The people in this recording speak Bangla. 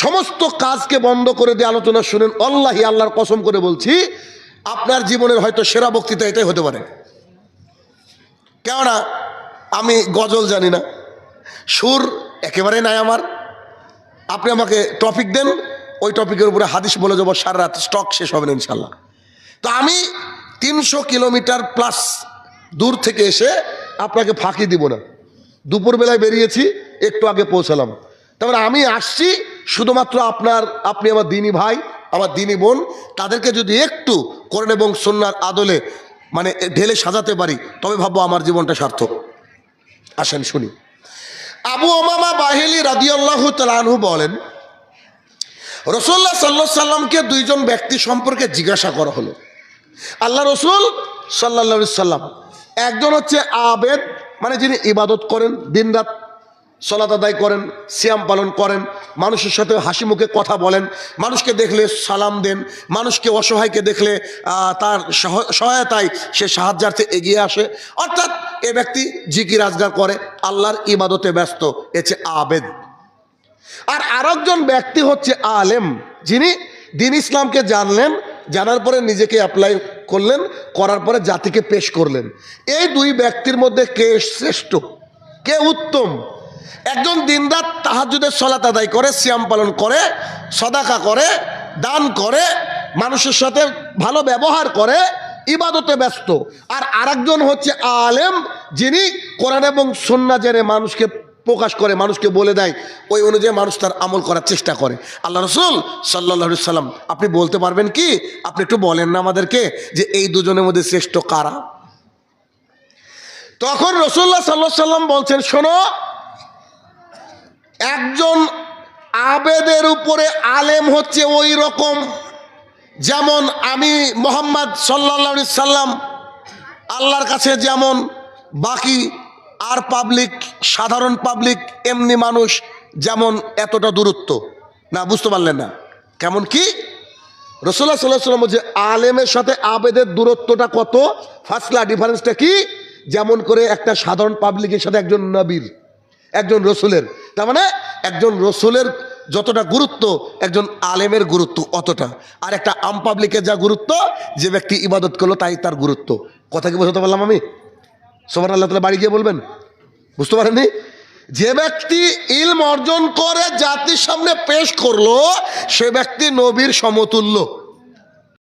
সমস্ত কাজকে বন্ধ করে দিয়ে আলোচনা শুনেন, আল্লাহি আল্লাহর কসম করে বলছি আপনার জীবনের হয়তো সেরা বক্তৃতা এটাই হতে পারে। কেননা আমি গজল জানি না, সুর একেবারে নাই আমার। আপনি আমাকে টপিক দেন, ওই টপিকের উপরে হাদিস বলে যাবো, সারা রাত স্টক শেষ হবে না ইনশাল্লাহ। তো আমি 300 কিলোমিটার প্লাস দূর থেকে এসে আপনাকে ফাঁকি দিব না। দুপুরবেলায় বেরিয়েছি, একটু আগে পৌঁছালাম। তারপরে আমি আসছি শুধুমাত্র আপনি আমার দিনী ভাই, আমার দিনী বোন, তাদেরকে যদি একটু কোরআন এবং সুন্নাহর আদলে মানে ঢেলে সাজাতে পারি, তবে ভাববো আমার জীবনটা সার্থক। আসেন শুনি। আবু উমামা বাহিলি রাদিয়াল্লাহু তাআলা আনহু বলেন, রাসূলুল্লাহ সাল্লাল্লাহু আলাইহি সাল্লামকে দুইজন ব্যক্তি সম্পর্কে জিজ্ঞাসা করা হলো। আল্লাহ রসুল সাল্লাল্লাহু আলাইহি সাল্লাম, একজন হচ্ছে আবেদ, মানে যিনি ইবাদত করেন, দিনরাত সালাত আদায় করেন, সিয়াম পালন করেন, মানুষের সাথে হাসি মুখে কথা বলেন, মানুষকে দেখলে সালাম দেন, মানুষকে অসহায়কে দেখলে তার সহায়তায় সে সাহায্যার্থে এগিয়ে আসে। অর্থাৎ এ ব্যক্তি জিকির আজগার করে, আল্লাহর ইবাদতে ব্যস্ত, এ হচ্ছে আবেদ। আর আরেকজন ব্যক্তি হচ্ছে আলেম, যিনি দ্বীন ইসলামকে জানলেন, জানার পরে নিজেকে অ্যাপ্লাই করলেন, করার পরে জাতিকে পেশ করলেন। এই দুই ব্যক্তির মধ্যে কে শ্রেষ্ঠ, কে উত্তম? একজন দিনরাত তাহাজ্জুদের সালাত আদায় করে, সিয়াম পালন করে, সাদাকা করে, দান করে, মানুষের সাথে ভালো ব্যবহার করে, ইবাদতে ব্যস্ত। আর আরেকজন হচ্ছে আলেম, যিনি কোরআন এবং সুন্নাহ জেনে মানুষকে প্রকাশ করে, মানুষকে বলে দেয়, ওই অনুযায়ী মানুষ তার আমল করার চেষ্টা করে। আল্লাহ রসুল সাল্লাল্লাহু আলাইহি সাল্লাম, আপনি বলতে পারবেন কি, আপনি একটু বলেন না আমাদেরকে যে এই দুজনের মধ্যে শ্রেষ্ঠ কারা? তখন রাসূলুল্লাহ সাল্লাল্লাহু আলাইহি সাল্লাম বলছেন, শোনো, একজন আবেদের উপরে আলেম হচ্ছে ওই রকম যেমন আমি মুহাম্মদ সাল্লাল্লাহু আলাইহি সাল্লাম আল্লাহর কাছে যেমন, বাকি আর পাবলিক, সাধারণ পাবলিক এমনি মানুষ যেমন এতটা দূরত্ব না। বুঝতে পারলেন না? কেমন কি? রাসূলুল্লাহ সাল্লাল্লাহু আলাইহি সাল্লাম বলছে আলেমের সাথে আবেদের দূরত্বটা কত, ফাসলা, ডিফারেন্সটা কি? যেমন করে একটা সাধারণ পাবলিকের সাথে একজন নবীর, একজন রসুলের, তার মানে একজন রসুলের যতটা গুরুত্ব একজন আলেমের গুরুত্ব অতটা। আর একটা আম পাবলিকের যা গুরুত্ব, যে ব্যক্তি ইবাদত করলো তাই তার গুরুত্ব। কথা কি বোঝাতে পারলাম আমি? সুবহানাল্লাহ, তাহলে বাড়ি গিয়ে বলবেন। বুঝতে পারেননি? যে ব্যক্তি ইলম অর্জন করে জাতির সামনে পেশ করলো, সে ব্যক্তি নবীর সমতুল্য।